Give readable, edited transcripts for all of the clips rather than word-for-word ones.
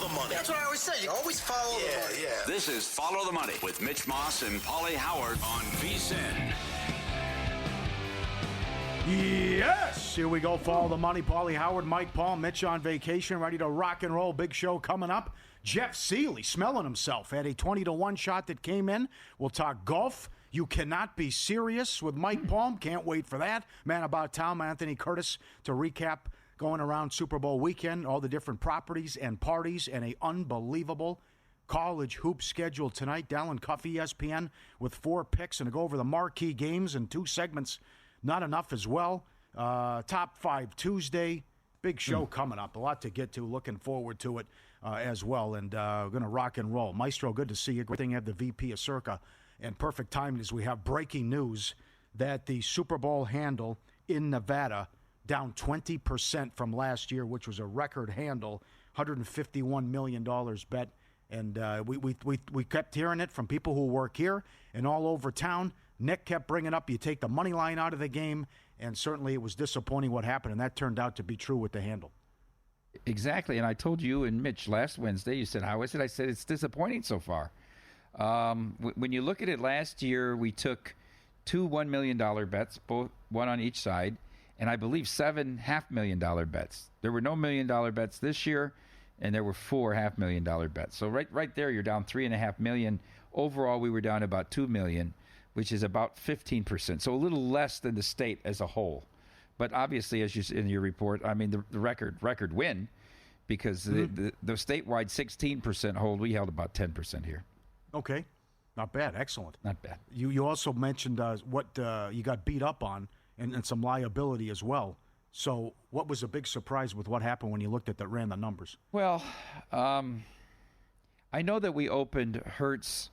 the money. That's what I always say. You always follow the money. Yeah. This is Follow the Money with Mitch Moss and Pauly Howard on VSiN. Yes, here we go. Follow the Money. Pauly Howard, Mike, Paul, Mitch on vacation, ready to rock and roll. Big show coming up. Jeff Seeley smelling himself. Had a 20-1 shot that came in. We'll talk golf. You cannot be serious with Mike Palm. Can't wait for that. Man About Town, Anthony Curtis to recap going around Super Bowl weekend, all the different properties and parties, and a unbelievable college hoop schedule tonight. Dallin Cuff, ESPN, with 4 picks and to go over the marquee games in 2 segments. Not enough as well. Top 5 Tuesday. Big show coming up. A lot to get to. Looking forward to it as well. And we're going to rock and roll. Maestro, good to see you. Great thing to have the VP of Circa. And perfect timing as we have breaking news that the Super Bowl handle in Nevada down 20% from last year, which was a record handle, $151 million bet. And we kept hearing it from people who work here and all over town. Nick kept bringing up, you take the money line out of the game, and certainly it was disappointing what happened, and that turned out to be true with the handle. Exactly, and I told you and Mitch last Wednesday, you said, how is it? I said, it's disappointing so far. When you look at it last year, we took 2 $1 million bets, both one on each side, and I believe 7 $500,000 bets. There were no $1 million bets this year, and there were 4 $500,000 bets. So right there, you're down $3.5 million. Overall, we were down about $2 million, which is about 15%. So a little less than the state as a whole. But obviously, as you in your report, I mean the record win, because the statewide 16% hold, we held about 10% here. Okay. Not bad. Excellent. Not bad. You also mentioned what you got beat up on and some liability as well. So what was a big surprise with what happened when you looked at that, ran the numbers? Well, I know that we opened Hertz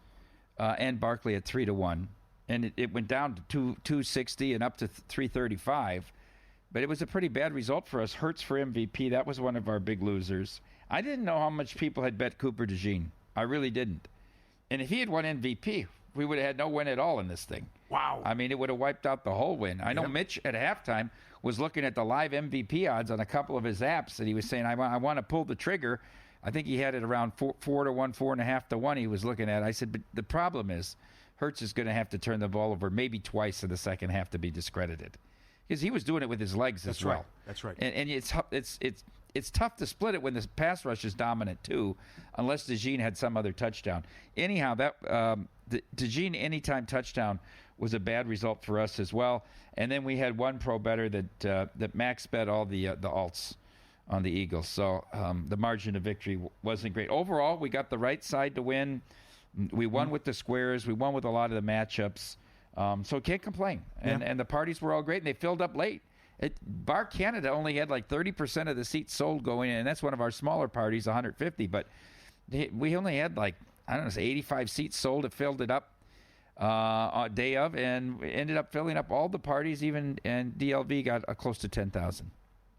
and Barkley at 3-1, and it went down to 260 and up to 335. But it was a pretty bad result for us. Hertz for MVP, that was one of our big losers. I didn't know how much people had bet Cooper DeJean. I really didn't. And if he had won MVP, we would have had no win at all in this thing. Wow. I mean, it would have wiped out the whole win. I know Mitch at halftime was looking at the live MVP odds on a couple of his apps, and he was saying, I want to pull the trigger. I think he had it around 4 to 1, 4.5 to 1 he was looking at. I said, but the problem is Hertz is going to have to turn the ball over maybe twice in the second half to be discredited. Because he was doing it with his legs as well. That's right. And it's tough to split it when the pass rush is dominant too, unless DeJean had some other touchdown. Anyhow, that the DeJean anytime touchdown was a bad result for us as well. And then we had one pro bettor that max bet all the alts on the Eagles. So the margin of victory wasn't great. Overall, we got the right side to win. We won with the squares. We won with a lot of the matchups. So can't complain. And the parties were all great, and they filled up late. Bar Canada only had like 30% of the seats sold going in, and that's one of our smaller parties, 150. But we only had like, 85 seats sold. It filled it up on day of, and we ended up filling up all the parties, and DLV got close to 10,000.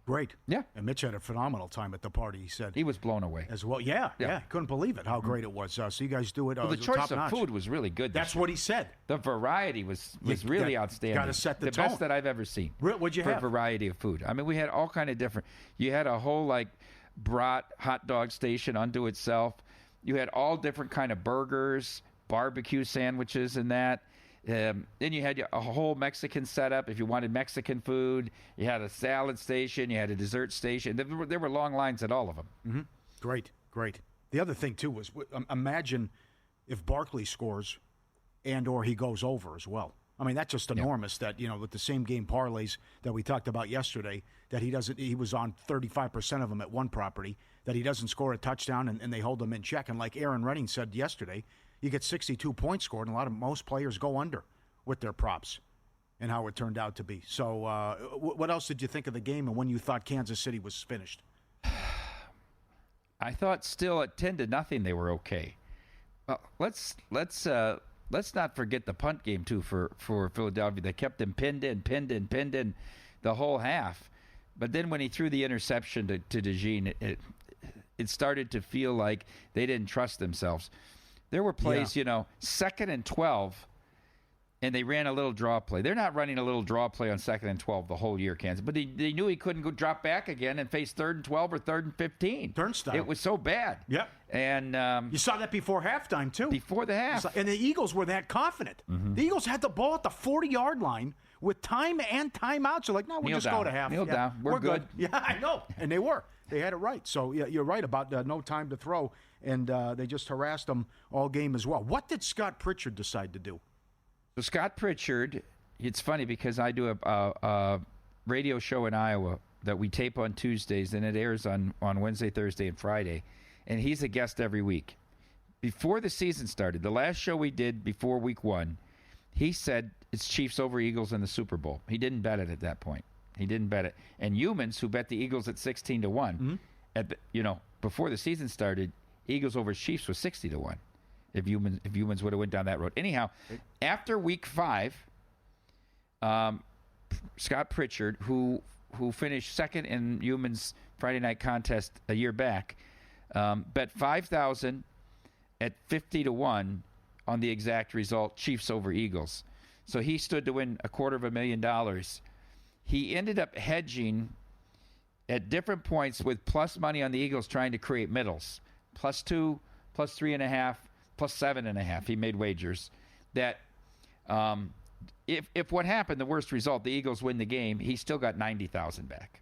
Great. Yeah. And Mitch had a phenomenal time at the party, he said. He was blown away. As well. Yeah. Couldn't believe it, how great it was. So you guys do it well, the choice of top-notch. food was really good. That's what he said. The variety was really outstanding. Got to set the tone. best that I've ever seen. What'd you have? For variety of food. I mean, we had all kind of different. You had a whole brat hot dog station unto itself. You had all different kind of burgers, barbecue sandwiches, and that. Then you had a whole Mexican setup. If you wanted Mexican food, you had a salad station, you had a dessert station. There were long lines at all of them. Mm-hmm. Great. The other thing too was, imagine if Barkley scores and or he goes over as well. I mean, that's just enormous. That with the same game parlays that we talked about yesterday, that he doesn't. He was on 35% of them at one property. That he doesn't score a touchdown and they hold him in check. And like Aaron Redding said yesterday, you get 62 points scored, and most players go under with their props, and how it turned out to be. So, what else did you think of the game, and when you thought Kansas City was finished? I thought still at 10-0 they were okay. Well, let's not forget the punt game too for Philadelphia. They kept him pinned in the whole half. But then when he threw the interception to DeJean, it started to feel like they didn't trust themselves. There were plays, 2nd and 12, and they ran a little draw play. They're not running a little draw play on 2nd and 12 the whole year, Kansas. But they knew he couldn't go drop back again and face 3rd and 12 or 3rd and 15. Turnstile. It was so bad. Yep. And you saw that before halftime, too. Before the half. And the Eagles were that confident. Mm-hmm. The Eagles had the ball at the 40-yard line with time and timeouts. They're like, no, we'll just go to half. Kneel down. We're good. Yeah, I know. And they were. They had it right. So yeah, you're right about no time to throw. And they just harassed them all game as well. What did Scott Pritchard decide to do? So Scott Pritchard, it's funny because I do a radio show in Iowa that we tape on Tuesdays, and it airs on Wednesday, Thursday, and Friday. And he's a guest every week. Before the season started, the last show we did before week 1, he said it's Chiefs over Eagles in the Super Bowl. He didn't bet it at that point. He didn't bet it. And Humans, who bet the Eagles at 16-1, before the season started, Eagles over Chiefs was 60-1. If Humans would have went down that road. Anyhow, after week 5, Scott Pritchard, who finished second in Humans Friday night contest a year back, bet $5,000 at 50-1 on the exact result, Chiefs over Eagles. So he stood to win $250,000. He ended up hedging at different points with plus money on the Eagles, trying to create middles. +2, +3.5, +7.5. He made wagers that if what happened, the worst result, the Eagles win the game, he still got $90,000 back.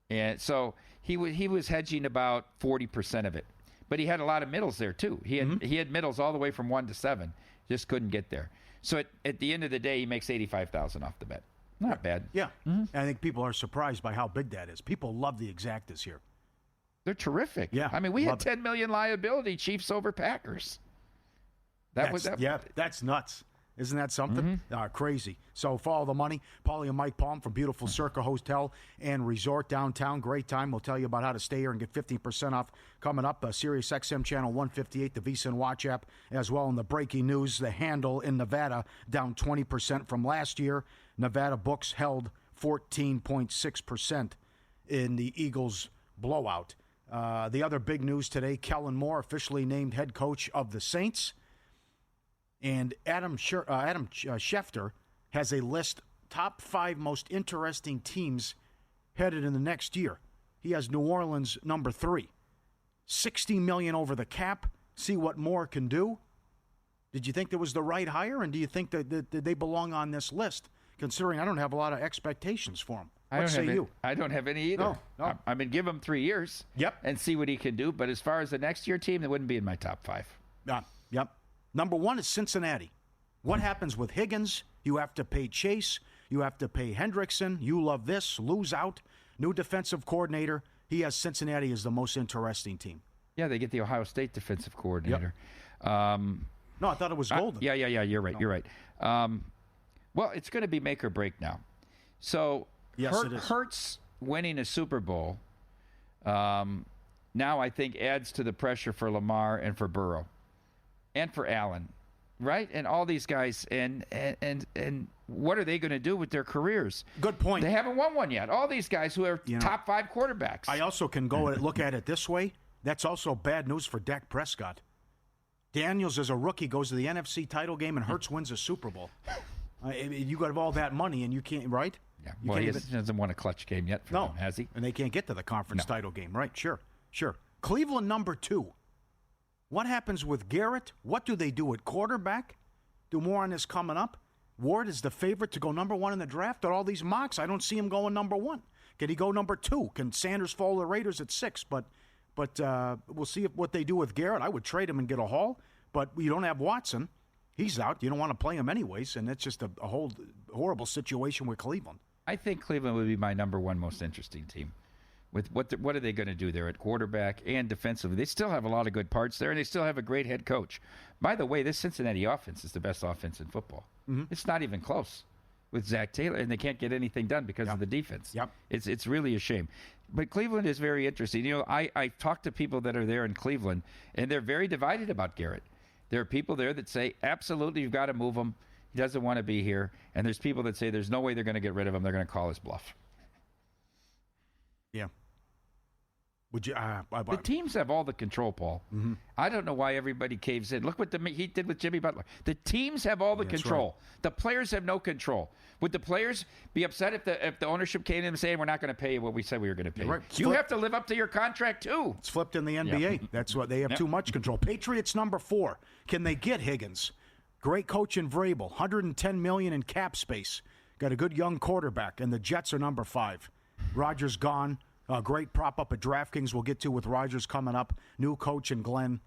And so he was hedging about 40% of it. But he had a lot of middles there too. He had middles all the way from 1 to 7. Just couldn't get there. So at the end of the day, he makes $85,000 off the bet. Not bad. Yeah. Mm-hmm. I think people are surprised by how big that is. People love the exactas here. They're terrific. Yeah. I mean, we had $10 million liability, Chiefs over Packers. That's nuts. Isn't that something? Crazy. So follow the money. Pauly and Mike Palm from beautiful Circa Hotel and Resort downtown. Great time. We'll tell you about how to stay here and get 15% off coming up. Sirius XM Channel 158, the VSiN Watch app, as well. In the breaking news, the handle in Nevada down 20% from last year. Nevada books held 14.6% in the Eagles blowout. The other big news today, Kellen Moore officially named head coach of the Saints. And Adam Schefter has a list, top 5 most interesting teams headed in the next year. He has New Orleans number 3. $60 million over the cap. See what Moore can do. Did you think that was the right hire? And do you think that they belong on this list, considering I don't have a lot of expectations for him? What say you? I don't have any either. No. I mean, give him 3 years and see what he can do. But as far as the next year team, they wouldn't be in my top 5. Yep. Number 1 is Cincinnati. What happens with Higgins? You have to pay Chase. You have to pay Hendrickson. You love this. Lose out. New defensive coordinator. He has Cincinnati as the most interesting team. Yeah, they get the Ohio State defensive coordinator. Yep. No, I thought it was Golden. Yeah. You're right. No. You're right. Well, it's going to be make or break now. So it is. Hurts winning a Super Bowl now I think adds to the pressure for Lamar and for Burrow. And for Allen, right? And all these guys, and what are they going to do with their careers? Good point. They haven't won one yet. All these guys who are top 5 quarterbacks. I also can look at it this way. That's also bad news for Dak Prescott. Daniels, as a rookie, goes to the NFC title game, and Hurts wins a Super Bowl. You got all that money, and you can't, right? Yeah. Well, he hasn't won a clutch game yet for them, has he? And they can't get to the conference title game, right? Sure. Cleveland number 2. What happens with Garrett? What do they do at quarterback? Do more on this coming up. Ward is the favorite to go number 1 in the draft. Are all these mocks? I don't see him going number 1. Can he go number 2? Can Sanders follow the Raiders at 6? But we'll see what they do with Garrett. I would trade him and get a haul. But you don't have Watson. He's out. You don't want to play him anyways. And it's just a whole horrible situation with Cleveland. I think Cleveland would be my number 1 most interesting team. With what are they going to do there at quarterback and defensively? They still have a lot of good parts there, and they still have a great head coach. By the way, this Cincinnati offense is the best offense in football. Mm-hmm. It's not even close with Zach Taylor, and they can't get anything done because of the defense. Yep. It's really a shame. But Cleveland is very interesting. I talk to people that are there in Cleveland, and they're very divided about Garrett. There are people there that say, absolutely, you've got to move him. He doesn't want to be here. And there's people that say there's no way they're going to get rid of him. They're going to call his bluff. Yeah. Would you? The teams have all the control, Paul. Mm-hmm. I don't know why everybody caves in. Look what he did with Jimmy Butler. The teams have all the control. Right. The players have no control. Would the players be upset if the ownership came in and saying, we're not going to pay you what we said we were going to pay you? Right. You have to live up to your contract, too. It's flipped in the NBA. Yep. That's what they have too much control. Patriots number 4. Can they get Higgins? Great coach in Vrabel. $110 million in cap space. Got a good young quarterback. And the Jets are number 5. Rodgers gone. Great prop up at DraftKings we'll get to with Rodgers coming up. New coach in Glenn.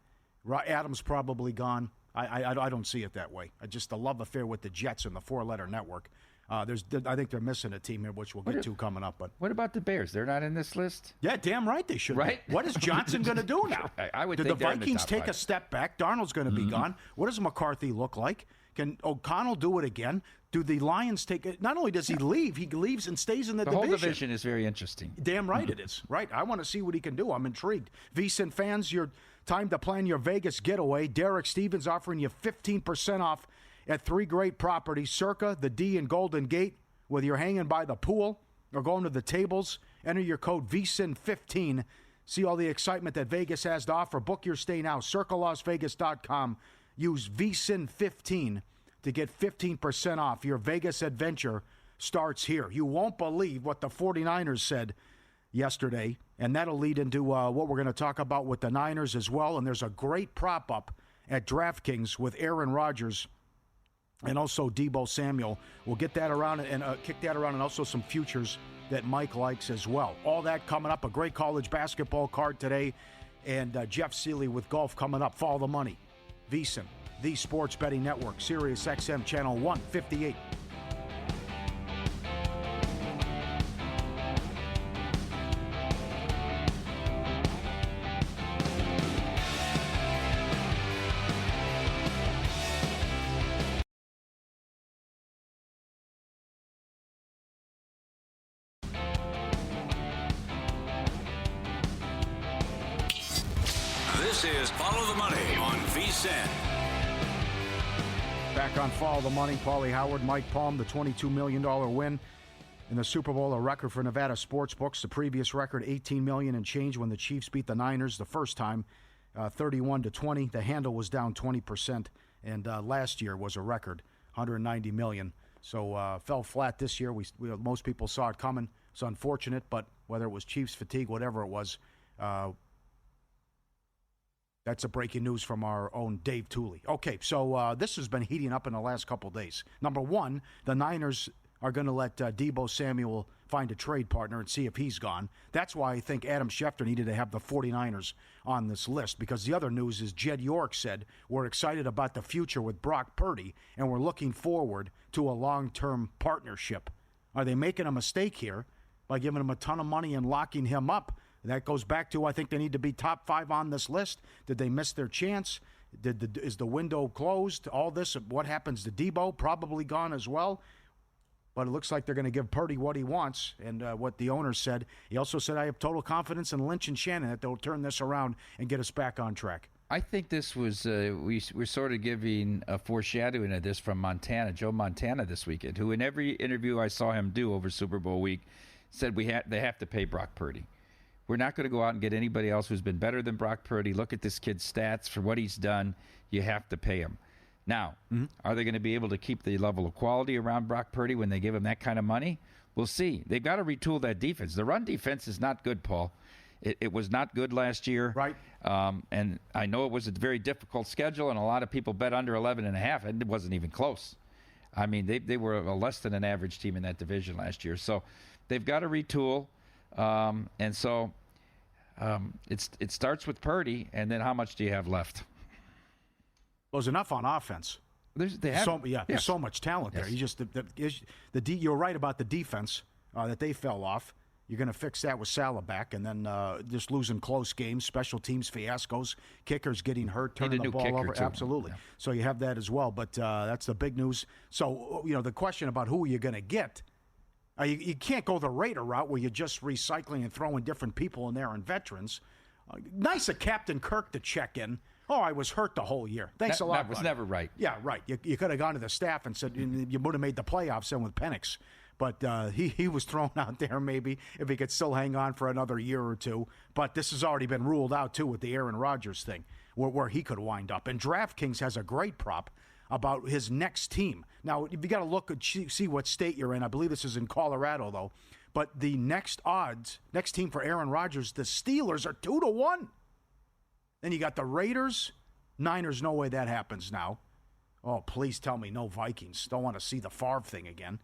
Adams probably gone. I don't see it that way. Just the love affair with the Jets and the 4-letter network. I think they're missing a team here, which we'll get to coming up. But what about the Bears? They're not in this list? Yeah, damn right they should. Right? Be. What is Johnson going to do now? I would Did think the Vikings take 5. a step back? Darnold's going to be gone. What does McCarthy look like? Can O'Connell do it again? Do the Lions take it? Not only does he leave, he leaves and stays in the division. The whole division is very interesting. Damn right it is. Right. I want to see what he can do. I'm intrigued. VSiN fans, your time to plan your Vegas getaway. Derek Stevens offering you 15% off at 3 great properties, Circa, the D, and Golden Gate. Whether you're hanging by the pool or going to the tables, enter your code VSiN15. See all the excitement that Vegas has to offer. Book your stay now. CircaLasVegas.com. Use VSiN15 to get 15% off. Your Vegas adventure starts here. You won't believe what the 49ers said yesterday, and that'll lead into what we're going to talk about with the Niners as well. And there's a great prop-up at DraftKings with Aaron Rodgers and also Deebo Samuel. We'll get that around and kick that around, and also some futures that Mike likes as well. All that coming up. A great college basketball card today, and Jeff Seeley with golf coming up. Follow the money. VSiN, the Sports Betting Network, Sirius XM Channel 158. This is Follow the Money on VSiN. Back on Follow the Money, Pauly Howard, Mike Palm, the $22 million win in the Super Bowl, a record for Nevada sportsbooks. The previous record, $18 million and change when the Chiefs beat the Niners the first time, 31-20. The handle was down 20%, and last year was a record, $190 million. So fell flat this year. We most people saw it coming. It's unfortunate, but whether it was Chiefs fatigue, whatever it was, that's a breaking news from our own Dave Tooley. Okay, so this has been heating up in the last couple days. Number one, the Niners are going to let Deebo Samuel find a trade partner and see if he's gone. That's why I think Adam Schefter needed to have the 49ers on this list, because the other news is Jed York said, we're excited about the future with Brock Purdy, and we're looking forward to a long-term partnership. Are they making a mistake here by giving him a ton of money and locking him up? That goes back to, I think they need to be top 5 on this list. Did they miss their chance? Is the window closed? All this, what happens to Deebo? Probably gone as well. But it looks like they're going to give Purdy what he wants, and what the owner said. He also said, I have total confidence in Lynch and Shannon that they'll turn this around and get us back on track. I think this was, we're sort of giving a foreshadowing of this from Montana, Joe Montana this weekend, who in every interview I saw him do over Super Bowl week said they have to pay Brock Purdy. We're not going to go out and get anybody else who's been better than Brock Purdy. Look at this kid's stats for what he's done. You have to pay him. Now, are they going to be able to keep the level of quality around Brock Purdy when they give him that kind of money? We'll see. They've got to retool that defense. The run defense is not good, Paul. It was not good last year. Right. And I know it was a very difficult schedule, and a lot of people bet under 11.5, and it wasn't even close. I mean, they were a less than an average team in that division last year. So they've got to retool. And so it starts with Purdy, and then how much do you have left? Well, there's enough on offense. There's so much talent there. You just you're right about the defense that they fell off. You're going to fix that with Salah back, and then just losing close games, special teams fiascos, kickers getting hurt, turning the ball over. Too. Absolutely. Yeah. So you have that as well. But that's the big news. So the question about who you're going to get. You can't go the Raider route where you're just recycling and throwing different people in there and veterans. Nice of Captain Kirk to check in. Oh, I was hurt the whole year. Thanks a lot. That was never right. Yeah, right. You could have gone to the staff and said you would have made the playoffs in with Penix. But he was thrown out there maybe if he could still hang on for another year or two. But this has already been ruled out, too, with the Aaron Rodgers thing, where he could wind up. And DraftKings has a great prop about his next team. Now, you got to look and see what state you're in. I believe this is in Colorado, though. But the next team for Aaron Rodgers, the Steelers are 2-1. Then you got the Raiders. Niners, no way that happens now. Oh, please tell me no Vikings. Don't want to see the Favre thing again.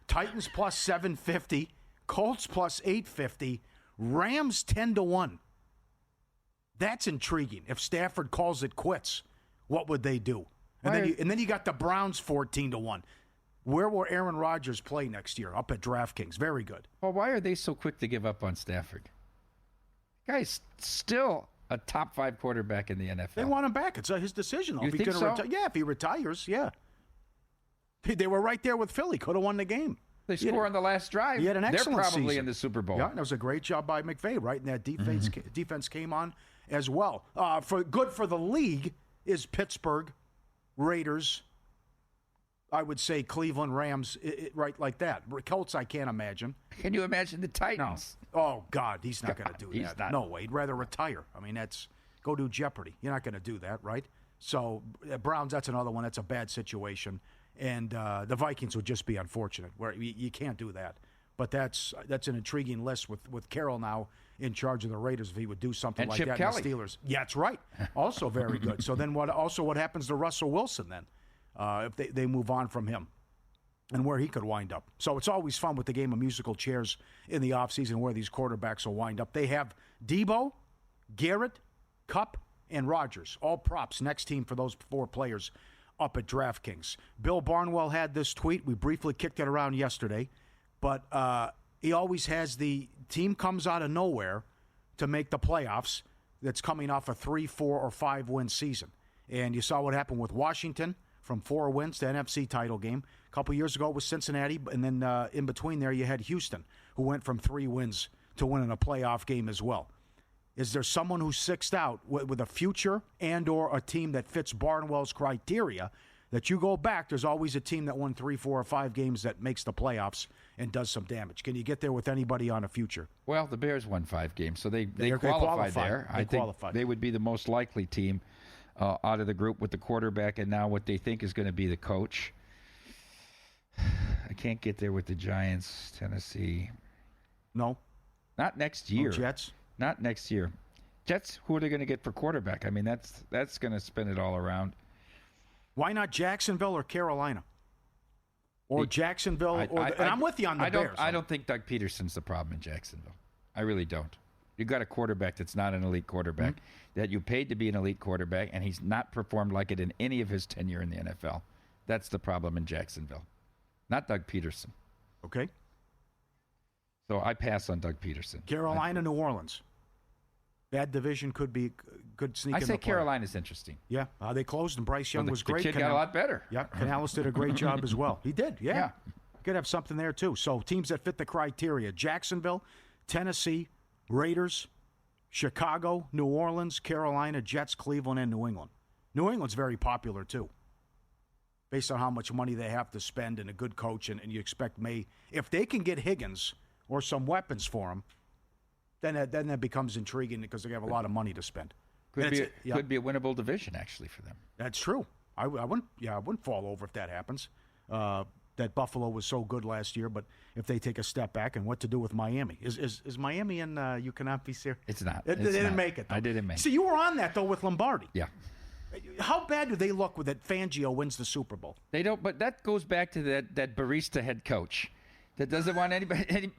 Titans plus 750. Colts plus 850. Rams 10-1. That's intriguing. If Stafford calls it quits, what would they do? And then you got the Browns 14-1. Where will Aaron Rodgers play next year? Up at DraftKings. Very good. Well, why are they so quick to give up on Stafford? Guy's still a top 5 quarterback in the NFL. They want him back. It's his decision. You think so? Yeah, if he retires, yeah. They were right there with Philly. Could have won the game. They score on the last drive. He had an excellent They're probably season. In the Super Bowl. Yeah, that was a great job by McVay, right? And that defense came on as well. Good for the league is Pittsburgh, Raiders, I would say Cleveland, Rams, right like that. Colts, I can't imagine. Can you imagine the Titans? No. Oh, God, he's not going to do that. He's not. No way. He'd rather retire. I mean, go do Jeopardy. You're not going to do that, right? So, Browns, that's another one. That's a bad situation. And the Vikings would just be unfortunate, where you can't do that. But that's an intriguing list with Carroll now in charge of the Raiders if he would do something and like Chip that Kelly. in the Steelers. Yeah, that's right. Also very good. So then what happens to Russell Wilson then if they move on from him and where he could wind up? So it's always fun with the game of musical chairs in the offseason where these quarterbacks will wind up. They have Debo, Garrett, Kupp, and Rodgers, all props, next team for those 4 players up at DraftKings. Bill Barnwell had this tweet. We briefly kicked it around yesterday. But he always has the team comes out of nowhere to make the playoffs that's coming off a 3, 4, or 5-win season. And you saw what happened with Washington from 4 wins to NFC title game. A couple years ago it was Cincinnati, and then in between there you had Houston, who went from 3 wins to winning a playoff game as well. Is there someone who's sixed out with a future and or a team that fits Barnwell's criteria that you go back, there's always a team that won 3, 4, or 5 games that makes the playoffs and does some damage? Can you get there with anybody on a future? Well, the Bears won 5 games, so they qualified there. I think they would be the most likely team out of the group with the quarterback and now what they think is going to be the coach. I can't get there with the Giants, Tennessee. No? Not next year. No Jets? Not next year. Jets, who are they going to get for quarterback? I mean, that's going to spin it all around. Why not Jacksonville or Carolina? Or Jacksonville, and I'm with you on the Bears. I don't think Doug Peterson's the problem in Jacksonville. I really don't. You got a quarterback that's not an elite quarterback, that you paid to be an elite quarterback, and he's not performed like it in any of his tenure in the NFL. That's the problem in Jacksonville, not Doug Peterson. Okay. So I pass on Doug Peterson. Carolina, New Orleans. Bad division could sneak in. I say Carolina's interesting. Yeah, they closed, and Bryce Young was great. The kid got a lot better. Yeah, Canales did a great job as well. He did, yeah. Could have something there, too. So teams that fit the criteria: Jacksonville, Tennessee, Raiders, Chicago, New Orleans, Carolina, Jets, Cleveland, and New England. New England's very popular, too, based on how much money they have to spend and a good coach, and you expect if they can get Higgins or some weapons for him, then that becomes intriguing because they have a lot of money to spend. Could be a winnable division actually for them. That's true. I wouldn't fall over if that happens. That Buffalo was so good last year, but if they take a step back, and what to do with Miami? Is Miami in? You cannot be serious. It's not. They didn't make it. Though. I didn't make it. See, you were on that though with Lombardi. Yeah. How bad do they look with that Fangio wins the Super Bowl? They don't. But that goes back to that barista head coach that doesn't want anybody.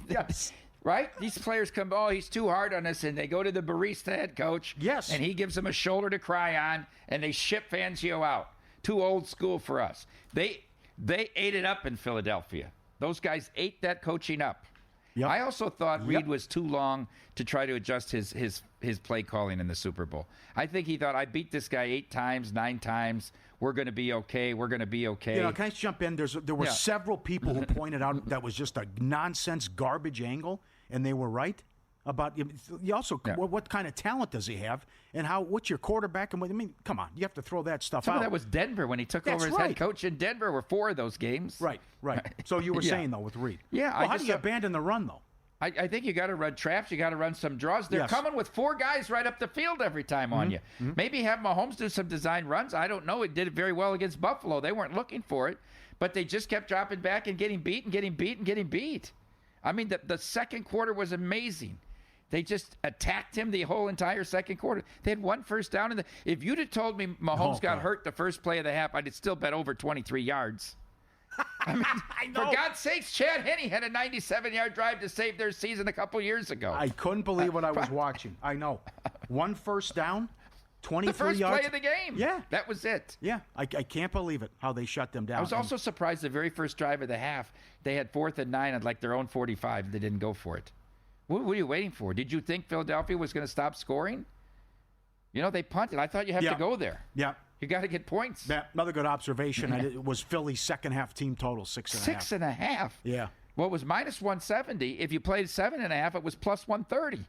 Yes. Right? These players come, he's too hard on us, and they go to the barista head coach. Yes. And he gives them a shoulder to cry on, and they ship Fangio out. Too old school for us. They ate it up in Philadelphia. Those guys ate that coaching up. Yep. I also thought Reed was too long to try to adjust his play calling in the Super Bowl. I think he thought, I beat this guy 8 times, 9 times. We're going to be okay. We're going to be okay. Can I just jump in? There were several people who pointed out that was just a nonsense garbage angle, and they were right. about you also what kind of talent does he have, and what's your quarterback, and come on, you have to throw that stuff out. Some of that was Denver when he took over as head coach in Denver. Were 4 of those games. Right. So you were saying though with Reed. Yeah. Well, how do you abandon the run though? I think you got to run traps. You got to run some draws. They're coming with 4 guys right up the field every time on you. Mm-hmm. Maybe have Mahomes do some design runs. I don't know. It did it very well against Buffalo. They weren't looking for it, but they just kept dropping back and getting beat and getting beat and getting beat. I mean, the second quarter was amazing. They just attacked him the whole entire second quarter. They had 1 first down. If you'd have told me Mahomes got hurt the first play of the half, I'd still bet over 23 yards. I mean, for God's sakes, Chad Henne had a 97-yard drive to save their season a couple years ago. I couldn't believe what I was watching. I know. 1 first down, 23 yards. The first play of the game. Yeah. That was it. Yeah. I can't believe it, how they shut them down. I was also surprised the very first drive of the half, they had 4th and 9 at like their own 45. They didn't go for it. What were you waiting for? Did you think Philadelphia was going to stop scoring? They punted. I thought you have to go there. Yeah. You got to get points. Yeah, another good observation. It was Philly's second half team total, 6.5. 6.5? Yeah. Well, it was minus 170. If you played 7.5, it was plus 130.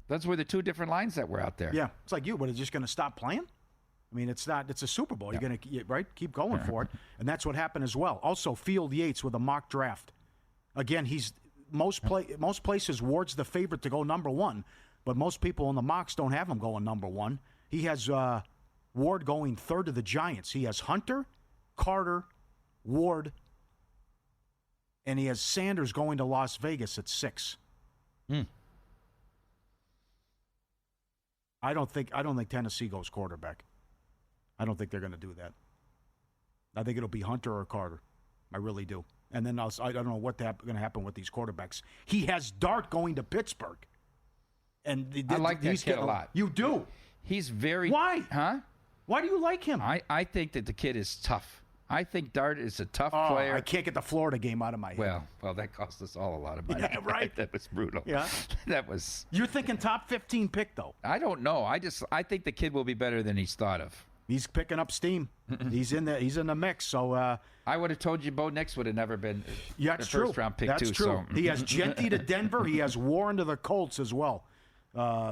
Those were the 2 different lines that were out there. Yeah. It's like but it's just going to stop playing? I mean, it's a Super Bowl. You're going to, keep going for it. And that's what happened as well. Also, Field Yates with a mock draft. Again, he's most places Ward's the favorite to go number 1, but most people in the mocks don't have him going number 1. He has Ward going 3rd to the Giants. He has Hunter, Carter, Ward, and he has Sanders going to Las Vegas at 6. I don't think Tennessee goes quarterback. I don't think they're going to do that. I think it'll be Hunter or Carter. I really do. And then I don't know what's going to happen with these quarterbacks. He has Dart going to Pittsburgh. And I like that kid a lot. You do? He's very... Why? Huh? Why do you like him? I think that the kid is tough. I think Dart is a tough player. I can't get the Florida game out of my head. Well, that cost us all a lot of money. Yeah, right. That was brutal. Yeah. That was... You're thinking top 15 pick, though. I don't know. I think the kid will be better than he's thought of. He's picking up steam. He's in the mix. So I would have told you Bo Nix would have never been the first round pick. That's too. True. So. He has Genty to Denver. He has Warren to the Colts as well.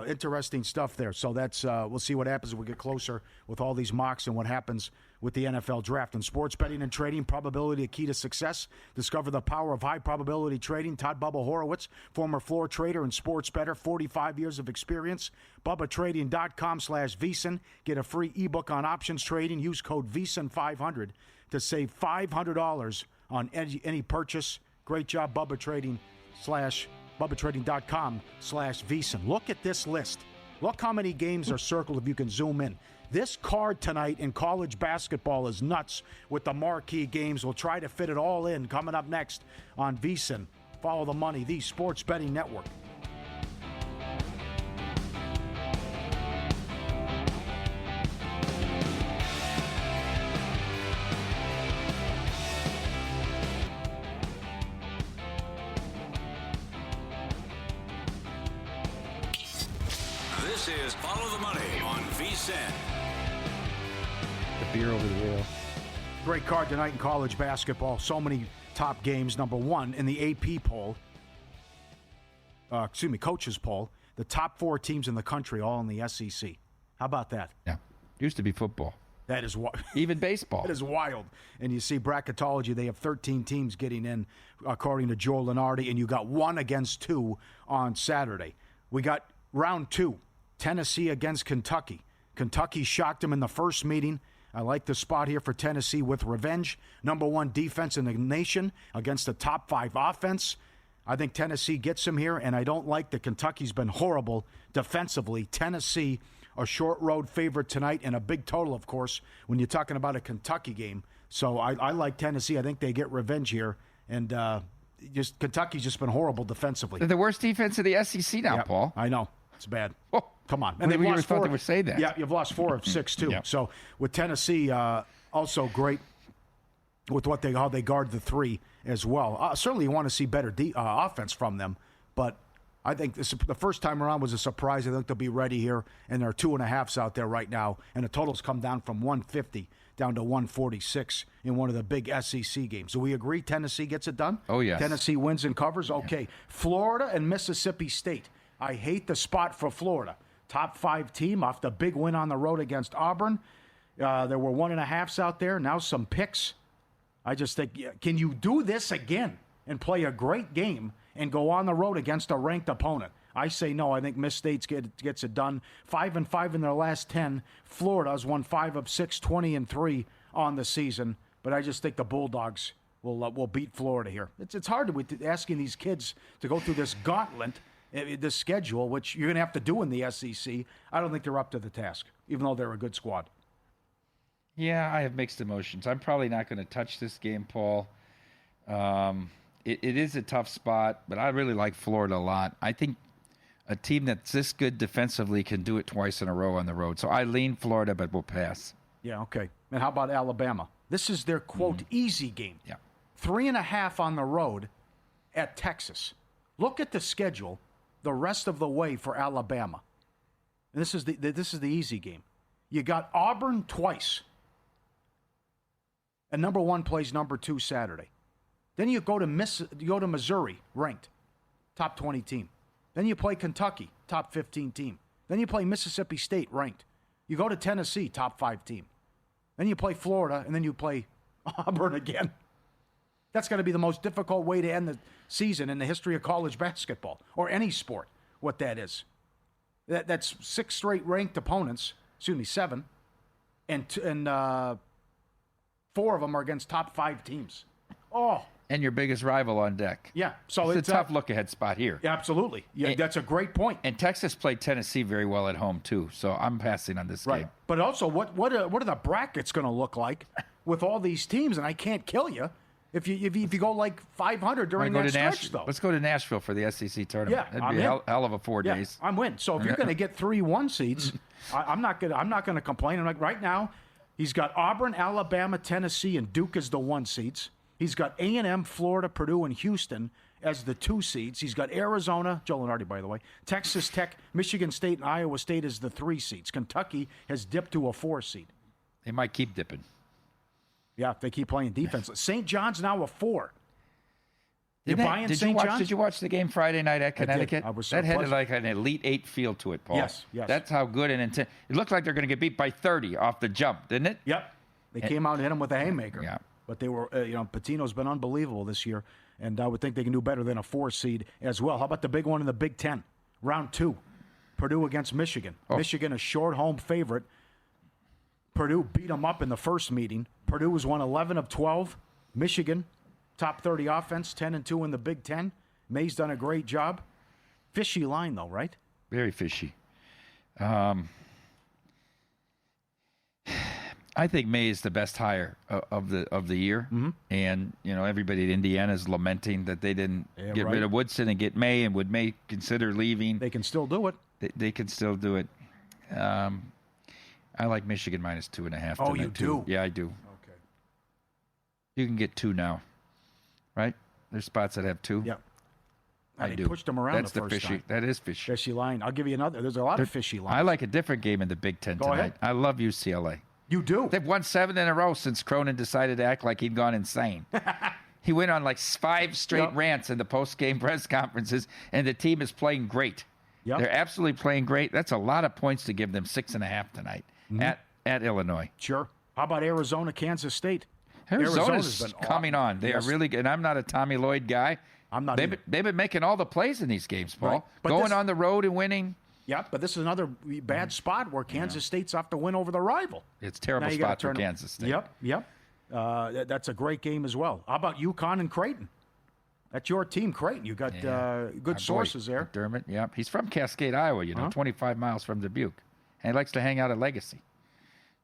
Interesting stuff there. So that's we'll see what happens as we get closer with all these mocks and what happens with the NFL draft. And sports betting and trading, probability a key to success. Discover the power of high probability trading. Todd Bubba Horowitz, former floor trader and sports bettor, 45 years of experience. BubbaTrading.com/VSiN. Get a free ebook on options trading. Use code VSiN500 to save $500 on any purchase. Great job, BubbaTrading.com/VSiN. Look at this list. Look how many games are circled if you can zoom in. This card tonight in college basketball is nuts with the marquee games. We'll try to fit it all in coming up next on VSiN. Follow the money, the Sports Betting Network. This is Follow the Money on VSiN. The beer over the wheel. Great card tonight in college basketball. So many top games. Number 1 in the AP poll. Coaches poll. The top 4 teams in the country, all in the SEC. How about that? Yeah. Used to be football. That is wild. Even baseball. That is wild. And you see bracketology, they have 13 teams getting in, according to Joe Lenardi, and you got 1 against 2 on Saturday. We got round 2, Tennessee against Kentucky. Kentucky shocked them in the first meeting. I like the spot here for Tennessee with revenge. Number 1 defense in the nation against the top 5 offense. I think Tennessee gets them here, and I don't like that Kentucky's been horrible defensively. Tennessee, a short road favorite tonight, and a big total, of course, when you're talking about a Kentucky game. So I like Tennessee. I think they get revenge here, and Kentucky's just been horrible defensively. They're the worst defense of the SEC now, Yep, Paul. I know. It's bad. Oh. Come on. And they've lost 4. Thought they would say that. Yeah, you've lost 4 of 6, too. Yep. So with Tennessee, also great with how they guard the 3 as well. Certainly you want to see better offense from them, but I think the first time around was a surprise. I think they'll be ready here, and there are 2.5s out there right now, and the total's come down from 150 down to 146 in one of the big SEC games. Do we agree Tennessee gets it done? Oh, yes. Tennessee wins and covers? Okay. Yeah. Florida and Mississippi State. I hate the spot for Florida. Top 5 team off the big win on the road against Auburn. There were 1.5s out there. Now some picks. I just think, can you do this again and play a great game and go on the road against a ranked opponent? I say no. I think Miss State gets it done. 5-5 in their last 10. Florida's won 5 of 6, 20-3 on the season. But I just think the Bulldogs will beat Florida here. It's hard to asking these kids to go through this gauntlet, this schedule, which you're going to have to do in the SEC. I don't think they're up to the task, even though they're a good squad. Yeah, I have mixed emotions. I'm probably not going to touch this game, Paul. It is a tough spot, but I really like Florida a lot. I think a team that's this good defensively can do it twice in a row on the road. So I lean Florida, but we'll pass. Yeah, okay. And how about Alabama? This is their, quote, easy game. Yeah. 3.5 on the road at Texas. Look at the schedule the rest of the way for Alabama. And this is the easy game. You got Auburn twice. And number 1 plays number 2 Saturday. Then you go to Missouri, ranked, top 20 team. Then you play Kentucky, top 15 team. Then you play Mississippi State, ranked. You go to Tennessee, top 5 team. Then you play Florida, and then you play Auburn again. That's going to be the most difficult way to end the season in the history of college basketball, or any sport, what that is. That's 6 straight ranked opponents, 7, and 4 of them are against top 5 teams. Oh. And your biggest rival on deck. Yeah. So it's a tough look-ahead spot here. Yeah, absolutely. Yeah, that's a great point. And Texas played Tennessee very well at home, too. So I'm passing on this game. But also, what are the brackets going to look like with all these teams? And I can't kill you if you go like 500 during that stretch, though. Let's go to Nashville for the SEC tournament. Yeah, that'd be a hell of a 4 days. I'm in. So if you're going to get 3 1 seeds, I'm not going to complain. I'm like, right now, he's got Auburn, Alabama, Tennessee, and Duke as the 1 seeds. He's got A&M, Florida, Purdue, and Houston as the 2 seeds. He's got Arizona, Joe Lenardi, by the way, Texas Tech, Michigan State, and Iowa State as the 3 seeds. Kentucky has dipped to a 4 seed. They might keep dipping. Yeah, if they keep playing defense. St. John's now a 4. Did you watch the game Friday night at Connecticut? I was so that had pleasant. like an Elite 8 feel to it, Paul. Yes. That's how good and intense. It looked like they're going to get beat by 30 off the jump, didn't it? Yep. They came out and hit him with a haymaker. Yeah. But they were, Patino's been unbelievable this year, and I would think they can do better than a 4 seed as well. How about the big one in the Big Ten? Round 2, Purdue against Michigan. Oh. Michigan, a short home favorite. Purdue beat them up in the first meeting. Purdue was won 11 of 12. Michigan, top 30 offense, 10-2 in the Big Ten. May's done a great job. Fishy line, though, right? Very fishy. I think May is the best hire of the year, and everybody at Indiana is lamenting that they didn't get rid of Woodson and get May, and would May consider leaving? They can still do it. They can still do it. I like Michigan minus 2.5. Oh, you too. do? Yeah, I do. Okay. You can get 2 now, right? There's spots that have 2. Yeah. I do. do. Pushed them around That's the first fishy. time. That is fishy. Fishy line. I'll give you another. There's a lot of fishy lines. I like a different game in the Big Ten tonight. Ahead. I love UCLA. You do? They've won 7 in a row since Cronin decided to act like he'd gone insane. He went on like 5 straight rants in the post-game press conferences, and the team is playing great. Yep. They're absolutely playing great. That's a lot of points to give them 6.5 tonight at Illinois. Sure. How about Arizona, Kansas State? Arizona's coming on. They are really good. And I'm not a Tommy Lloyd guy. I'm not. They've been making all the plays in these games, Paul. Right. Going on the road and winning. Yeah, but this is another bad spot where Kansas State's off to win over the rival. It's a terrible spot for Kansas State. Yep. That's a great game as well. How about UConn and Creighton? That's your team, Creighton. You got good sources there. McDermott, yep. He's from Cascade, Iowa, 25 miles from Dubuque. And he likes to hang out at Legacy.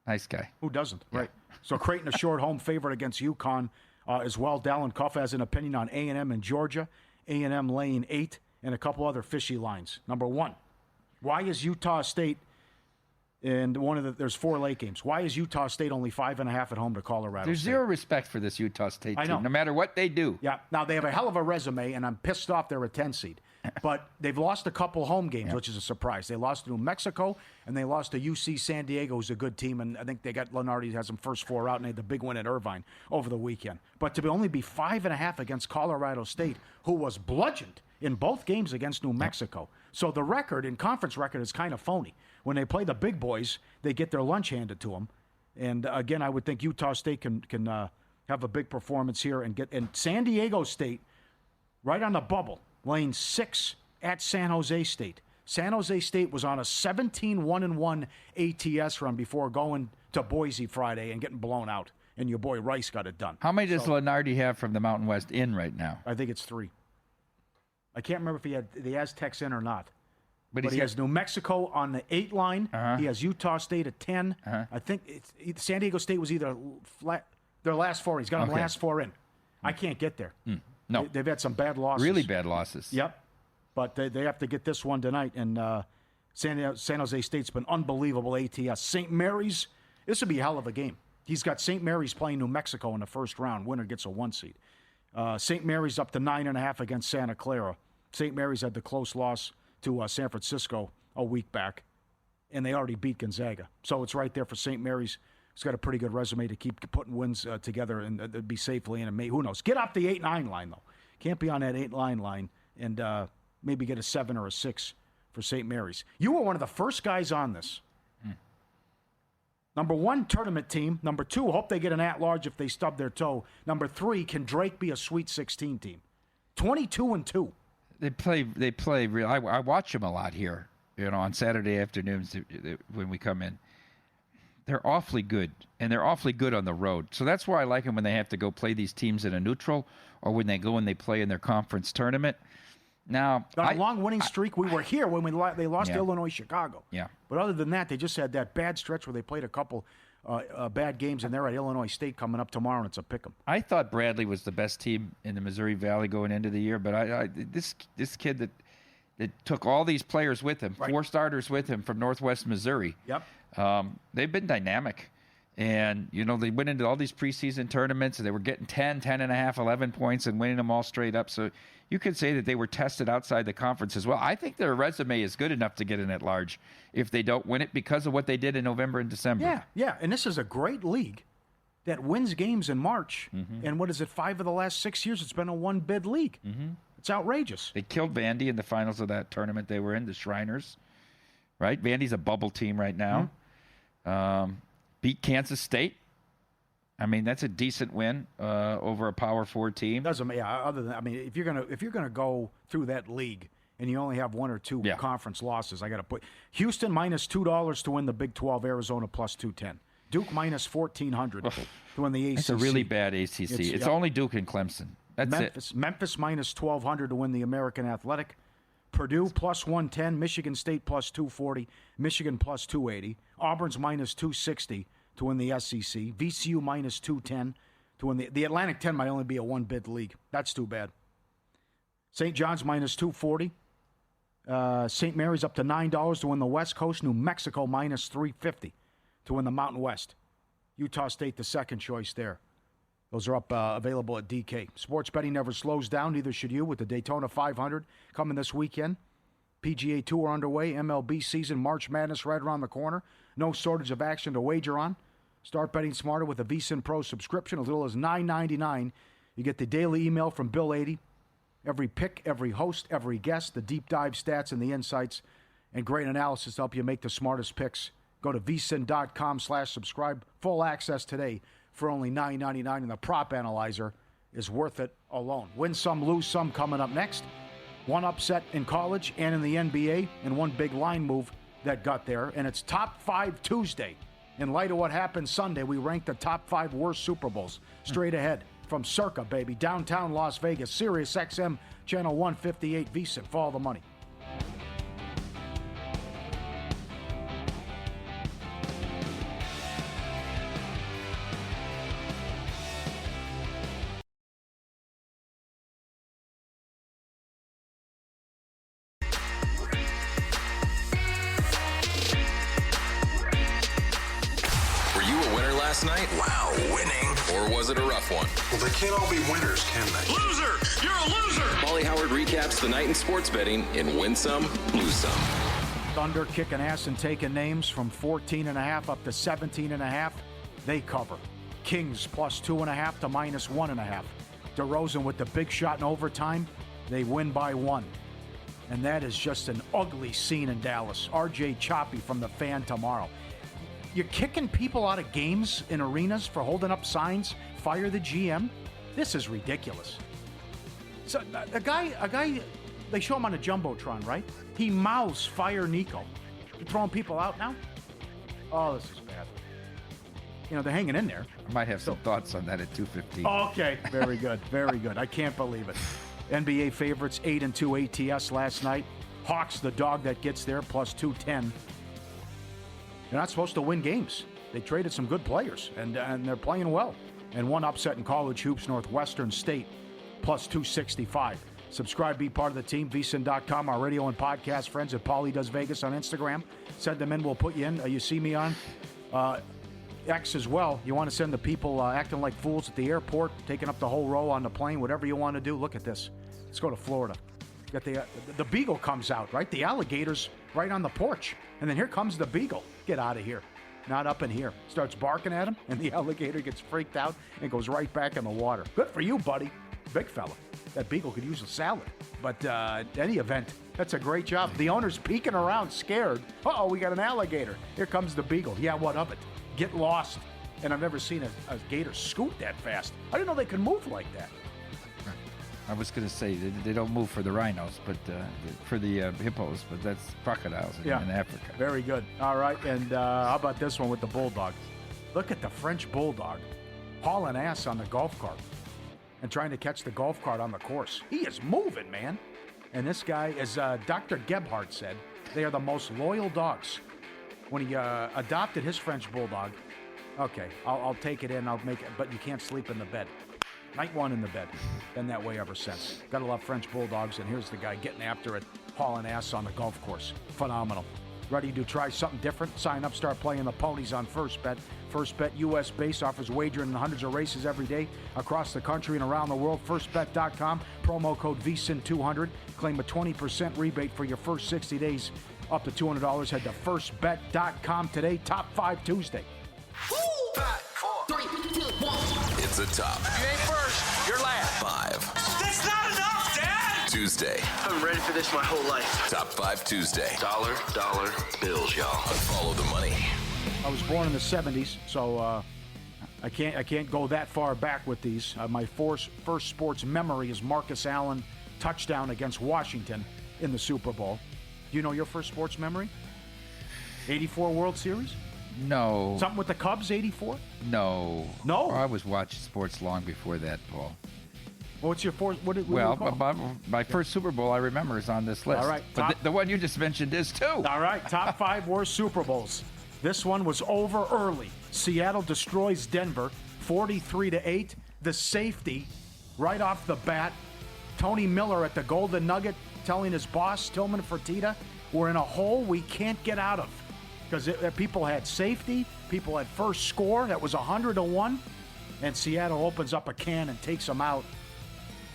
Nice guy. Who doesn't? Yeah. Right. So Creighton, a short home favorite against UConn as well. Dallin Cuff has an opinion on A&M and Georgia. A&M laying 8 and a couple other fishy lines. Number 1, why is Utah State and there's 4 late games? Why is Utah State only 5.5 at home to Colorado There's State? Zero respect for this Utah State team, no matter what they do. Yeah. Now, they have a hell of a resume, and I'm pissed off they're a 10 seed. But they've lost a couple home games, which is a surprise. They lost to New Mexico, and they lost to UC San Diego, who's a good team. And I think they got Lenardi has them first 4 out, and they had the big win at Irvine over the weekend. But to only be 5.5 against Colorado State, who was bludgeoned in both games against New Mexico. So the record, in conference record, is kind of phony. When they play the big boys, they get their lunch handed to them. And again, I would think Utah State can have a big performance here and San Diego State, right on the bubble, laying 6 at San Jose State. San Jose State was on a 17-1-1 ATS run before going to Boise Friday and getting blown out. And your boy Rice got it done. How many does Lenardi have from the Mountain West in right now? I think it's 3. I can't remember if he had the Aztecs in or not. But he has New Mexico on the 8 line. Uh-huh. He has Utah State at 10. Uh-huh. I think San Diego State was either their last 4. He's got them last 4 in. I can't get there. No. They've had some bad losses. Really bad losses. Yep. But they have to get this one tonight. And San Jose State's been unbelievable ATS. St. Mary's, this would be a hell of a game. He's got St. Mary's playing New Mexico in the first round. Winner gets a 1 seed. St. Mary's up to 9.5 against Santa Clara. St. Mary's had the close loss to San Francisco a week back, and they already beat Gonzaga. So it's right there for St. Mary's. He's got a pretty good resume to keep putting wins together and be safely in. And who knows? Get off the 8-9 line, though. Can't be on that 8-9 line and maybe get a 7 or a 6 for St. Mary's. You were one of the first guys on this. Number 1, tournament team. Number 2, hope they get an at-large if they stub their toe. Number 3, can Drake be a Sweet 16 team? 22-2. They play real. I watch them a lot here, on Saturday afternoons when we come in. They're awfully good, and they're awfully good on the road. So that's why I like them when they have to go play these teams in a neutral or when they go and they play in their conference tournament. Now, got a long winning streak. We were here when they lost to Illinois, Chicago. Yeah. But other than that, they just had that bad stretch where they played a couple bad games, and they're at Illinois State coming up tomorrow, and it's a pick'em. I thought Bradley was the best team in the Missouri Valley going into the year, but this kid that took all these players with him, 4 starters with him from Northwest Missouri. Yep. They've been dynamic. And, they went into all these preseason tournaments, and they were getting 10, 10.5, 11 points and winning them all straight up. So you could say that they were tested outside the conference as well. I think their resume is good enough to get in at large if they don't win it because of what they did in November and December. Yeah. And this is a great league that wins games in March. Mm-hmm. And what is it, 5 of the last 6 years, it's been a 1-bid league. Mm-hmm. It's outrageous. They killed Vandy in the finals of that tournament they were in, the Shriners. Right? Vandy's a bubble team right now. Mm-hmm. Beat Kansas State. I mean, that's a decent win over a Power 4 team. Other than, if you're gonna go through that league and you only have 1 or 2 conference losses, I got to put Houston minus $2 to win the Big 12. Arizona plus 210. Duke minus 1,400 to win the ACC. It's a really bad ACC. It's only Duke and Clemson. That's it. Memphis minus 1,200 to win the American Athletic. Purdue plus 110, Michigan State plus 240, Michigan plus 280, Auburn's minus 260 to win the SEC, VCU minus 210 to win the Atlantic 10 might only be a 1-bid league. That's too bad. St. John's minus 240, St. Mary's up to $9 to win the West Coast, New Mexico minus 350 to win the Mountain West. Utah State the second choice there. Those are up available at DK. Sports betting never slows down, neither should you, with the Daytona 500 coming this weekend. PGA Tour underway, MLB season, March Madness right around the corner. No shortage of action to wager on. Start betting smarter with a VSiN Pro subscription, as little as $9.99. You get the daily email from Bill 80. Every pick, every host, every guest, the deep dive stats and the insights, and great analysis to help you make the smartest picks. Go to vsin.com/subscribe. Full access today for only $9.99, and the prop analyzer is worth it alone. Win some, lose some coming up next. One upset in college and in the NBA, and one big line move that got there. And it's Top 5 Tuesday. In light of what happened Sunday, we ranked the top 5 worst Super Bowls. Straight ahead from Circa, baby, downtown Las Vegas, Sirius XM, Channel 158, VSiN. Follow the money. Last night? Wow, winning. Or was it a rough one? Well, they can't all be winners, can they? Loser! You're a loser! Pauly Howard recaps the night in sports betting in Win Some, Lose Some. Thunder kicking ass and taking names from 14.5 up to 17.5. They cover. Kings plus 2.5 to minus 1.5. DeRozan with the big shot in overtime. They win by 1. And that is just an ugly scene in Dallas. R.J. Choppy from the Fan tomorrow. You're kicking people out of games in arenas for holding up signs, fire the GM? This is ridiculous. So a guy, they show him on a Jumbotron, right? He mouths fire Nico. You're throwing people out now? Oh, this is bad. You know, they're hanging in there. I might have some thoughts on that at 2:15. Okay, very good, very good. I can't believe it. NBA favorites 8-2 ATS last night. Hawks, the dog that gets there, plus 210. They're not supposed to win games. They traded some good players, and they're playing well. And one upset in college hoops, Northwestern State, plus 265. Subscribe, be part of the team, vsin.com, our radio and podcast friends at Pauly Does Vegas on Instagram. Send them in, we'll put you in. You see me on X as well. You want to send the people acting like fools at the airport, taking up the whole row on the plane, whatever you want to do. Look at this. Let's go to Florida. Got the beagle comes out, right? The alligator's right on the porch. And then here comes the beagle. Get out of here. Not up in here. Starts barking at him, and the alligator gets freaked out and goes right back in the water. Good for you, buddy. Big fella. That beagle could use a salad. But any event, that's a great job. The owner's peeking around, scared. Uh-oh, we got an alligator. Here comes the beagle. Yeah, what of it? Get lost. And I've never seen a gator scoot that fast. I didn't know they could move like that. I was going to say they don't move for the rhinos, but for the hippos, but that's crocodiles in Africa. Very good. All right, and how about this one with the bulldog? Look at the French bulldog hauling ass on the golf cart and trying to catch the golf cart on the course. He is moving, man. And this guy, as Dr. Gebhardt said, they are the most loyal dogs. When he adopted his French bulldog, okay, I'll take it in, I'll make it, but you can't sleep in the bed. Night one in the bed. Been that way ever since. Gotta love French bulldogs, and here's the guy getting after it, hauling ass on the golf course. Phenomenal. Ready to try something different? Sign up, start playing the ponies on First Bet. First Bet U.S. base offers wagering in hundreds of races every day across the country and around the world. FirstBet.com, promo code VSIN200. Claim a 20% rebate for your first 60 days. Up to $200. Head to FirstBet.com today. Top 5 Tuesday. 5, 4, 3, 2, 1. It's a top You ain't first, you're last. 5 That's not enough, Dad! Tuesday. I'm ready for this my whole life. Top 5 Tuesday. Dollar bills, y'all. Follow the money. I was born in the 70s, so I can't go that far back with these. My first sports memory is Marcus Allen touchdown against Washington in the Super Bowl. Do you know your first sports memory? 84 World Series? No. Something with the Cubs, 84? No. No? I was watching sports long before that, Paul. Well, what's your fourth? What do you Well, call? my first Super Bowl I remember is on this list. All right, But the one you just mentioned is too. All right, top 5 worst Super Bowls. This one was over early. Seattle destroys Denver, 43-8. The safety, right off the bat. Tony Miller at the Golden Nugget telling his boss, Tillman Fertitta, we're in a hole we can't get out of. Because people had safety, people had first score, that was 100-1, and Seattle opens up a can and takes them out.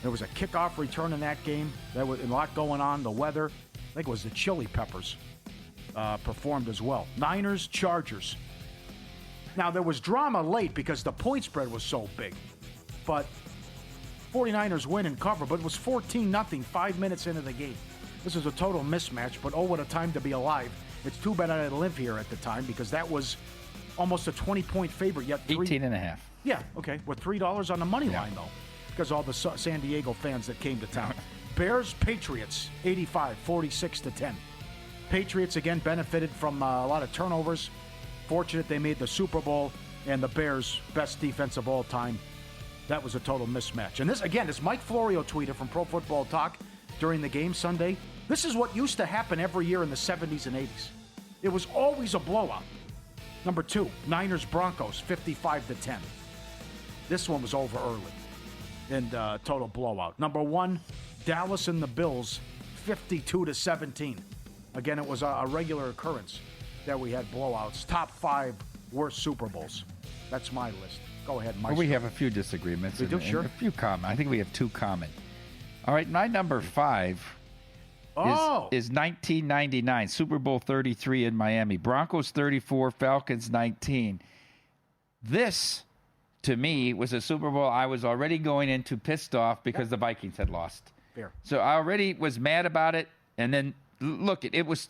There was a kickoff return in that game. There was a lot going on, the weather. I think it was the Chili Peppers performed as well. Niners, Chargers. Now, there was drama late because the point spread was so big. But 49ers win and cover, but it was 14-0 5 minutes into the game. This is a total mismatch, but oh, what a time to be alive. It's too bad I didn't live here at the time because that was almost a 20-point favorite. Yet 18.5. Yeah, okay. With $3 on the money line, though, because all the San Diego fans that came to town. Bears, Patriots, 85, 46-10. Patriots, again, benefited from a lot of turnovers. Fortunate they made the Super Bowl, and the Bears, best defense of all time. That was a total mismatch. And this, again, is Mike Florio tweeted from Pro Football Talk during the game Sunday. This is what used to happen every year in the 70s and 80s. It was always a blowout. Number 2, Niners Broncos, 55-10. This one was over early and total blowout. Number 1, Dallas and the Bills, 52-17. Again, it was a regular occurrence that we had blowouts. Top 5 worst Super Bowls. That's my list. Go ahead, Mike. Well, we have a few disagreements. We do, sure. A few common. I think we have 2 common. All right, my number 5 is 1999, Super Bowl 33 in Miami. Broncos 34, Falcons 19. This, to me, was a Super Bowl I was already going into pissed off because the Vikings had lost. Fair. So I already was mad about it. And then look, it was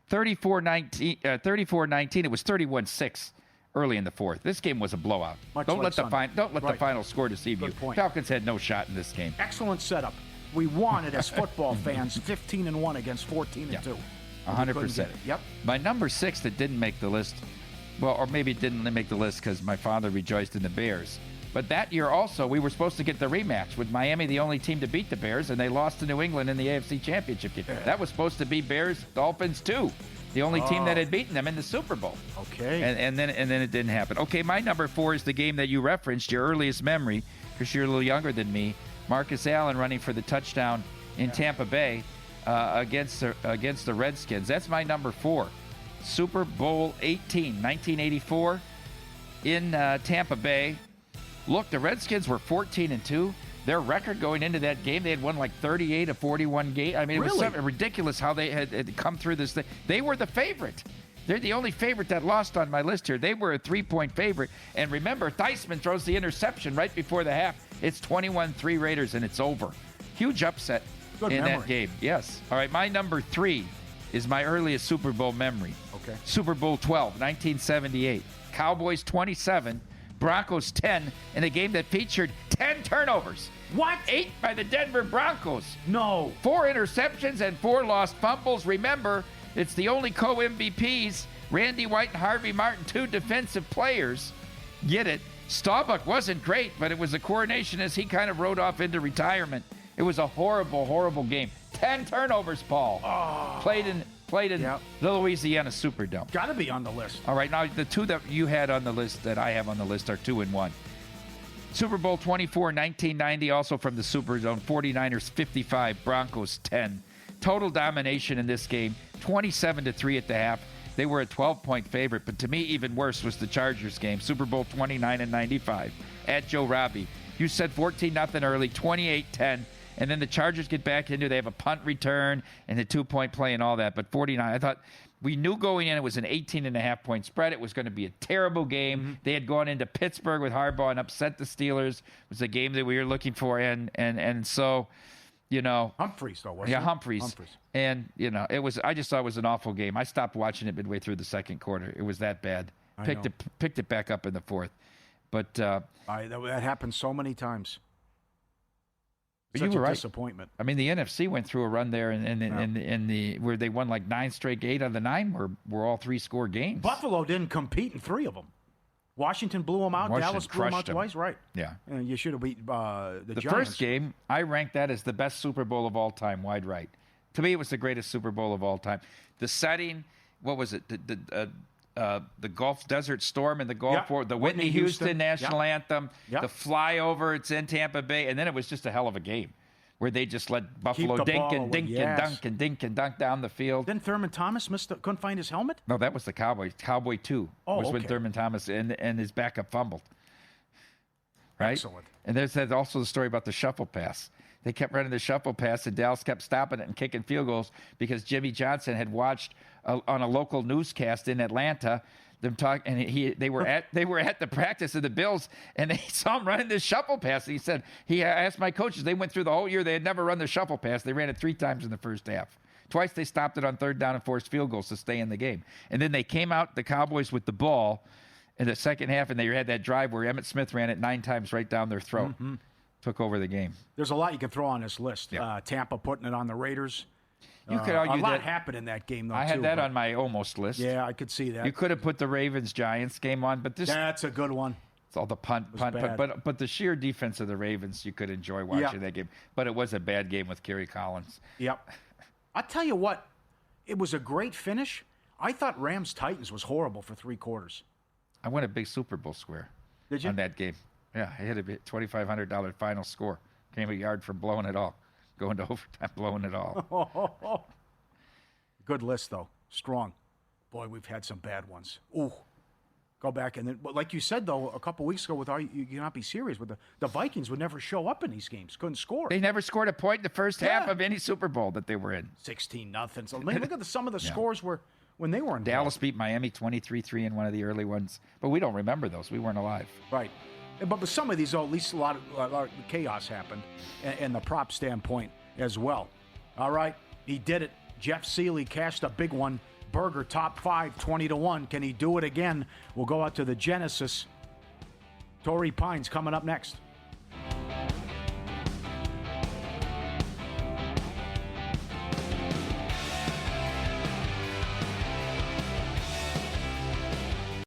34-19. It was 31-6 early in the fourth. This game was a blowout. Don't let the final score deceive you. Falcons had no shot in this game. Excellent setup. We wanted as football fans 15-1 against 14-2. 100%. Yep. My number 6 that didn't make the list, well, or maybe it didn't make the list because my father rejoiced in the Bears. But that year also, we were supposed to get the rematch with Miami, the only team to beat the Bears, and they lost to New England in the AFC Championship game. That was supposed to be Bears-Dolphins too, the only team that had beaten them in the Super Bowl. Okay. And then it didn't happen. Okay, my number 4 is the game that you referenced, your earliest memory, because you're a little younger than me. Marcus Allen running for the touchdown in Tampa Bay against the Redskins. That's my number 4. Super Bowl 18, 1984 in Tampa Bay. Look, the Redskins were 14-2. Their record going into that game, they had won like 38 of 41 games. I mean, it was something ridiculous how they had come through this thing. They were the favorite. They're the only favorite that lost on my list here. They were a 3-point favorite. And remember, Theismann throws the interception right before the half. It's 21-3 Raiders, and it's over. Huge upset that game. Yes. All right, my number 3 is my earliest Super Bowl memory. Okay. Super Bowl 12, 1978. Cowboys 27, Broncos 10, in a game that featured 10 turnovers. What? 8 by the Denver Broncos. No. 4 interceptions and 4 lost fumbles. Remember, it's the only co-MVPs, Randy White and Harvey Martin, 2 defensive players. Get it? Staubach wasn't great, but it was a coronation as he kind of rode off into retirement. It was a horrible, horrible game. 10 turnovers, Paul. Oh. Played in the Louisiana Superdome. Got to be on the list. All right, now the 2 that you had on the list that I have on the list are 2 and 1. Super Bowl 24, 1990, also from the Superdome. 49ers 55, Broncos 10. Total domination in this game, 27-3 at the half. They were a 12-point favorite, but to me, even worse was the Chargers game. Super Bowl 29 and 95 at Joe Robbie. You said 14-0 early, 28-10. And then the Chargers get back into it. They have a punt return and the 2-point play and all that. But 49, I thought we knew going in it was an 18.5-point spread. It was going to be a terrible game. Mm-hmm. They had gone into Pittsburgh with Harbaugh and upset the Steelers. It was a game that we were looking for. And so, you know. Humphreys, though, wasn't it? Yeah, Humphreys. And, you know, I just thought it was an awful game. I stopped watching it midway through the second quarter. It was that bad. Picked it back up in the fourth. But that happened so many times. You were right. Disappointment. I mean, the NFC went through a run there, and where they won like 9 straight. 8 out of the 9 were all 3-score games. Buffalo didn't compete in 3 of them. Washington blew them out. Dallas blew them out twice. Right. Yeah. And you should have beat the Giants. First game, I ranked that as the best Super Bowl of all time. Wide right. To me, it was the greatest Super Bowl of all time. The setting, what was it? The Gulf Desert Storm in the Gulf War, the Whitney Houston national anthem, the flyover, it's in Tampa Bay, and then it was just a hell of a game where they just let Buffalo dink and dunk down the field. Then Thurman Thomas couldn't find his helmet? No, that was the Cowboys. Cowboy 2 was when Thurman Thomas and his backup fumbled. Right? Excellent. And there's also the story about the shuffle pass. They kept running the shuffle pass, and Dallas kept stopping it and kicking field goals because Jimmy Johnson had watched on a local newscast in Atlanta them talk, and they were at the practice of the Bills, and they saw him running this shuffle pass. And he asked my coaches. They went through the whole year. They had never run the shuffle pass. They ran it 3 times in the first half. Twice they stopped it on 3rd down and forced field goals to stay in the game. And then they came out, the Cowboys, with the ball in the second half, and they had that drive where Emmitt Smith ran it 9 times right down their throat. Mm-hmm. Took over the game. There's a lot you can throw on this list. Yeah. Tampa putting it on the Raiders. You could argue a lot happened in that game, though. I had that on my almost list. Yeah, I could see that. You could have put the Ravens-Giants game on, but that's a good one. It's all the punt, but the sheer defense of the Ravens, you could enjoy watching that game. But it was a bad game with Kerry Collins. Yep. I tell you what, it was a great finish. I thought Rams-Titans was horrible for 3 quarters. I won a big Super Bowl square. Did you? On that game. Yeah, I hit a $2,500 final score. Came a yard from blowing it all. Going to overtime, blowing it all. Good list, though. Strong. Boy, we've had some bad ones. Ooh. Go back. And then, but like you said, though, a couple weeks ago, you cannot be serious, but the Vikings would never show up in these games. Couldn't score. They never scored a point in the first half of any Super Bowl that they were in. 16-0. So, look at some of the scores when they were involved. Dallas beat Miami 23-3 in one of the early ones. But we don't remember those. We weren't alive. Right. But with some of these, though, at least a lot of chaos happened, and the prop standpoint as well. All right, he did it. Jeff Seeley cashed a big one. Berger top 5, 20-1. Can he do it again? We'll go out to the Genesis. Torrey Pines coming up next.